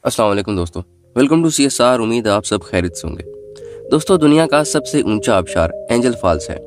अस्सलाम वालेकुम दोस्तों, वेलकम टू CSR। उम्मीद है आप सब खैरियत से होंगे। दोस्तों, दुनिया का सबसे ऊंचा आबशार एंजल फॉल्स है,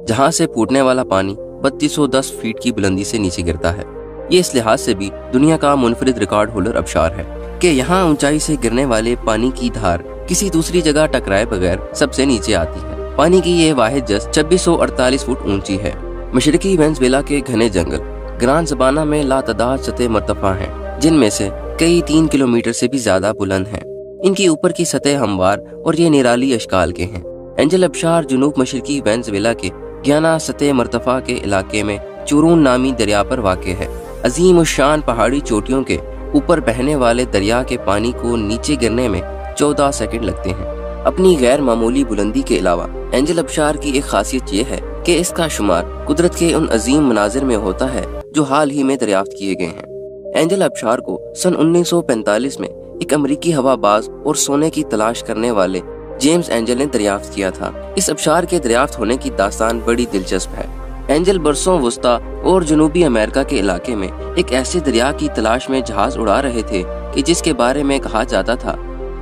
जहां से फूटने वाला पानी 3210 फीट की बुलंदी से नीचे गिरता है। ये इस लिहाज से भी दुनिया का मुनफरिद रिकॉर्ड होल्डर आबशार है कि यहाँ ऊंचाई से गिरने वाले पानी की धार किसी दूसरी जगह टकराए बगैर सबसे नीचे आती है। पानी की ये वाहिद जस्ट 2648 फुट ऊंची है। मशरकी वेनेजुएला के घने जंगल ग्रान सबाना में लातादाद सतह मरतफा हैं, जिनमें से कई 3 किलोमीटर से भी ज्यादा बुलंद हैं। इनकी ऊपर की सतह हमवार और ये निराली अशकाल के हैं। एंजल आबशार जुनूब मशरकी वेनेजुएला के गियाना सतह मरतफा के इलाके में चुरून नामी दरिया पर वाक़ है। अजीम और शान पहाड़ी चोटियों के ऊपर बहने वाले दरिया के पानी को नीचे गिरने में 14 सेकंड लगते हैं। अपनी गैर मामूली बुलंदी के अलावा एंजल आबशार की एक खासियत ये है कि इसका शुमार कुदरत के उन अजीम मनाजिर में होता है जो हाल ही में दरियाफ्त किए गए हैं। एंजल आबशार को सन 1945 में एक अमरीकी हवाबाज और सोने की तलाश करने वाले जेम्स एंजल ने दरियाफ्त किया था। इस आबशार के दरियाफ्त होने की दास्तान बड़ी दिलचस्प है। एंजल बरसों वस्ता और जनूबी अमेरिका के इलाके में एक ऐसे दरिया की तलाश में जहाज उड़ा रहे थे कि जिसके बारे में कहा जाता था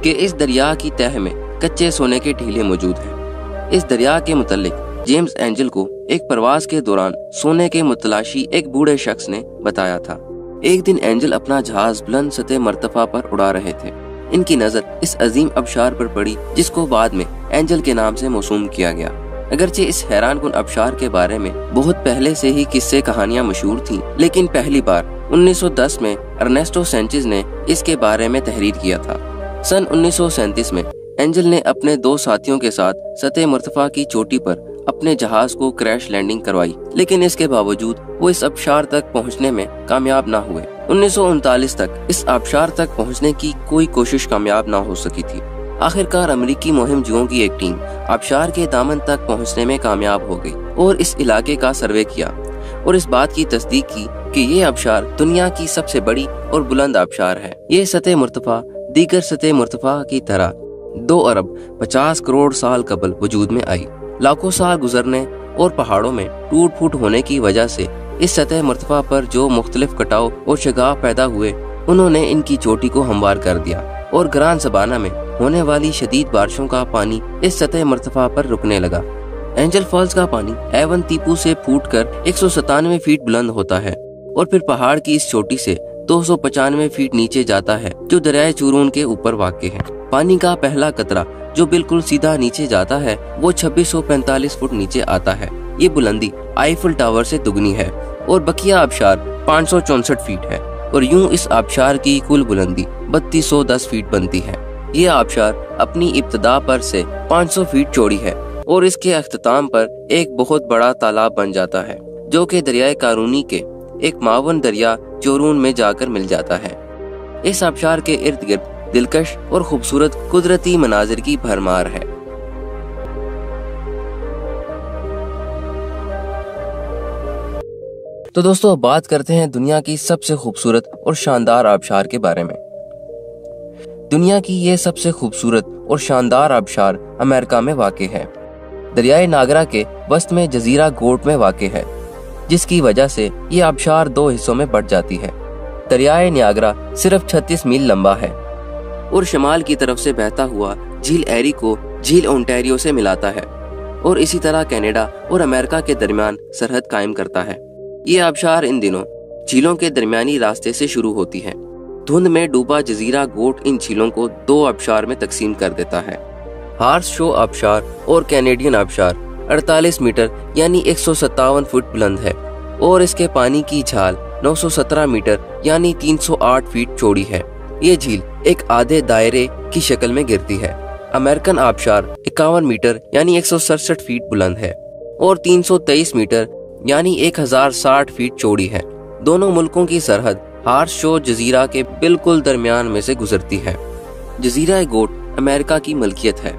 कि इस दरिया की तह में कच्चे सोने के ढीले मौजूद हैं। इस दरिया के मुतल्लिक जेम्स एंजल को एक परवाज के दौरान सोने के मुतलाशी एक बूढ़े शख्स ने बताया था। एक दिन एंजल अपना जहाज बुलंद सतह मरतफा पर उड़ा रहे थे। इनकी नजर इस अजीम आबशार पर पड़ी, जिसको बाद में एंजल के नाम से मौसूम किया गया। अगरचे इस हैरान कुन आबशार के बारे में बहुत पहले से ही किस्से कहानियां मशहूर थीं, लेकिन पहली बार 1910 में अर्नेस्टो सैंचेज ने इसके बारे में तहरीर किया था। सन 1937 में एंजल ने अपने 2 साथियों के साथ सतह मरतफा की चोटी पर अपने जहाज को क्रैश लैंडिंग करवाई, लेकिन इसके बावजूद वो इस आबशार तक पहुंचने में कामयाब ना हुए। 1939 तक इस आबशार तक पहुंचने की कोई कोशिश कामयाब ना हो सकी थी। आखिरकार अमेरिकी मुहिमजुओं की एक टीम आबशार के दामन तक पहुंचने में कामयाब हो गई और इस इलाके का सर्वे किया और इस बात की तस्दीक की कि ये आबशार दुनिया की सबसे बड़ी और बुलंद आबशार है। ये सतह मुर्तफा दीगर सतह मुर्तफा की तरह 2 अरब 50 करोड़ साल कबल वजूद में आई। लाखों साल गुजरने और पहाड़ों में टूट फूट होने की वजह से इस सतह मरतफा पर जो मुख्तलिफ कटाव और शगाफ पैदा हुए, उन्होंने इनकी चोटी को हमवार कर दिया और ग्रान सबाना में होने वाली शदीद बारिशों का पानी इस सतह मरतफा पर रुकने लगा। एंजल फॉल्स का पानी एवन तीपू से फूटकर 197 फीट बुलंद होता है और फिर पहाड़ की इस चोटी से 295 फीट नीचे जाता है, जो दरियाए चुरून के ऊपर वाक़ है। पानी का पहला कतरा जो बिल्कुल सीधा नीचे जाता है वो 2645 फुट नीचे आता है। ये बुलंदी आईफल टावर से दुगनी है और बकिया आबशार 564 फीट है और यूं इस आबशार की कुल बुलंदी 3210 फीट बनती है। ये आबशार अपनी इब्तदा पर से 500 फीट चौड़ी है और इसके अख्ताम पर एक बहुत बड़ा तालाब बन जाता है, जो कि दरियाए कारूनी के एक मावन दरिया चोरून में जाकर मिल जाता है। इस आबशार के इर्द गिर्द दिलकश और खूबसूरत कुदरती मनाजिर की भरमार है। तो दोस्तों, अब बात करते हैं दुनिया की सबसे खूबसूरत और शानदार आबशार के बारे में। दुनिया की ये सबसे खूबसूरत और शानदार आबशार अमेरिका में वाक़ है। दरियाए नागरा के वस्त में जजीरा गोट में वाक़ है, जिसकी वजह से ये आबशार 2 हिस्सों में बढ़ जाती है। दरियाए नागरा सिर्फ 36 मील लंबा है और शमाल की तरफ से बहता हुआ झील एरी को झील ओंटारियो से मिलाता है और इसी तरह कनाडा और अमेरिका के दरमियान सरहद कायम करता है। ये आबशार इन दिनों झीलों के दरमियानी रास्ते से शुरू होती है। धुंध में डूबा जजीरा गोट इन झीलों को 2 आबशार में तकसीम कर देता है। हार्स शो आबशार और कैनेडियन आबशार 48 मीटर यानी 157 फुट बुलंद है और इसके पानी की झाल 917 मीटर यानी 308 फीट चौड़ी है। ये झील एक आधे दायरे की शक्ल में गिरती है। अमेरिकन आबशार 51 मीटर यानी 167 फीट बुलंद है और 323 मीटर यानी 1060 फीट चौड़ी है। दोनों मुल्कों की सरहद हार्स शो जजीरा के बिल्कुल दरमियान में से गुजरती है। जजीरा गोट अमेरिका की मलकियत है।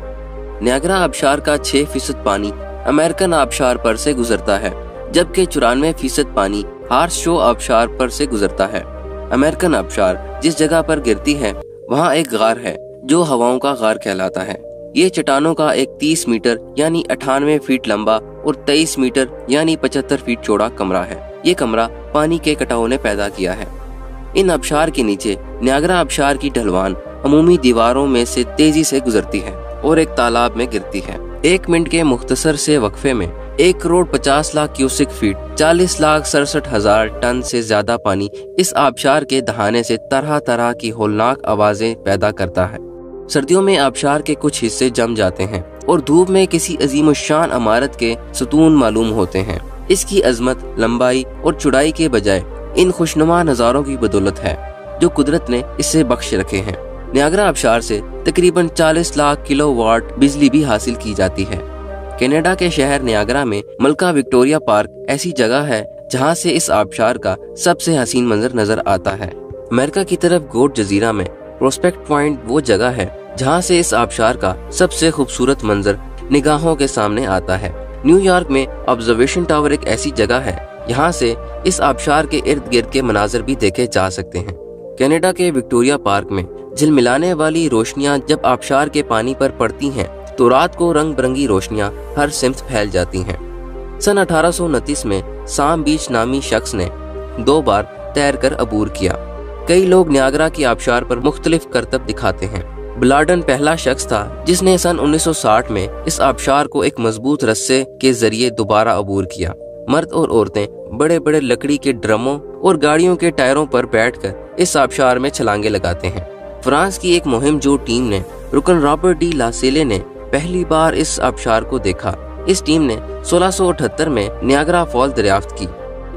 नायग्रा आबशार का 6% पानी अमेरिकन आबशार पर से गुजरता है, जबकि 94% पानी हार्स शो आबशार पर से गुजरता है। अमेरिकन आबशार जिस जगह पर गिरती है वहाँ एक गार है जो हवाओं का गार कहलाता है। ये चट्टानों का एक 30 मीटर यानी 98 फीट लंबा और 23 मीटर यानी 75 फीट चौड़ा कमरा है। ये कमरा पानी के कटाव ने पैदा किया है। इन आबशार के नीचे नियाग्रा आबशार की ढलवान अमूमी दीवारों में से तेजी से गुजरती है और एक तालाब में गिरती है। 1 मिनट के मुख्तसर से वक्फे में 1,50,00,000 क्यूसिक फीट 40,67,000 टन से ज्यादा पानी इस आबशार के दहाने से तरह तरह की होलनाक आवाजें पैदा करता है। सर्दियों में आबशार के कुछ हिस्से जम जाते हैं और धूप में किसी अजीम शान इमारत के सतून मालूम होते हैं। इसकी अजमत, लंबाई और चौड़ाई के बजाय इन खुशनुमा नज़ारों की बदौलत है जो कुदरत ने इससे बख्श रखे हैं। नियाग्रा आबशार से तकरीबन 40 लाख किलोवाट बिजली भी हासिल की जाती है। कनाडा के शहर नियाग्रा में मलका विक्टोरिया पार्क ऐसी जगह है जहां से इस आबशार का सबसे हसीन मंजर नजर आता है। अमेरिका की तरफ गोट जजीरा में प्रोस्पेक्ट पॉइंट वो जगह है जहां से इस आबशार का सबसे खूबसूरत मंजर निगाहों के सामने आता है। न्यूयॉर्क में ऑब्जर्वेशन टावर एक ऐसी जगह है यहाँ से इस आबशार के इर्द गिर्द के मनाजर भी देखे जा सकते हैं। कनाडा के विक्टोरिया पार्क में झिलमिलाने वाली रोशनियां जब आबशार के पानी पर पड़ती हैं तो रात को रंग बिरंगी रोशनियां हर सिमत फैल जाती हैं। सन 1829 में साम बीच नामी शख्स ने 2 बार तैरकर अबूर किया। कई लोग नियाग्रा की आबशार पर मुख्तलिफ करतब दिखाते हैं। ब्लाडन पहला शख्स था जिसने सन 1960 में इस आबशार को एक मजबूत रस्से के जरिए दोबारा अबूर किया। मर्द और औरतें बड़े बड़े लकड़ी के ड्रमों और गाड़ियों के टायरों पर बैठकर इस आबशार में छलांगे लगाते हैं। फ्रांस की एक मुहिम जो टीम ने रुकन रॉबर्ट डी लासेले ने पहली बार इस आबशार को देखा। इस टीम ने 1678 में नियाग्रा फॉल दरियाफ्त की।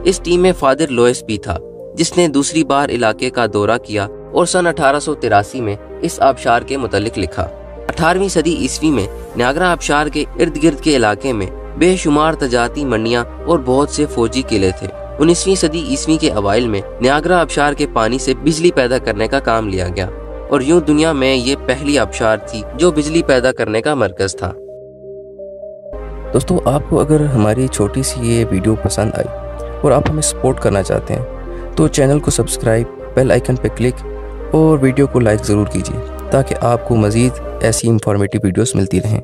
इस टीम में फादर लोइस भी था जिसने दूसरी बार इलाके का दौरा किया और सन 1883 में इस आबशार के मुतालिक लिखा। 18वीं सदी ईस्वी में नियाग्रा आबशार के इर्द गिर्द के इलाके में बेशुमार तजाती मंडियां और बहुत से फौजी किले थे। 19वीं सदी ईस्वी के अवाइल में नियाग्रा आबशार के पानी से बिजली पैदा करने का काम लिया गया और यूं दुनिया में ये पहली आबशार थी जो बिजली पैदा करने का मरकज था। दोस्तों, आपको अगर हमारी छोटी सी ये वीडियो पसंद आई और आप हमें सपोर्ट करना चाहते हैं तो चैनल को सब्सक्राइब, बेल आइकन पर क्लिक और वीडियो को लाइक ज़रूर कीजिए ताकि आपको मज़ीद ऐसी इंफॉर्मेटिव वीडियोस मिलती रहें।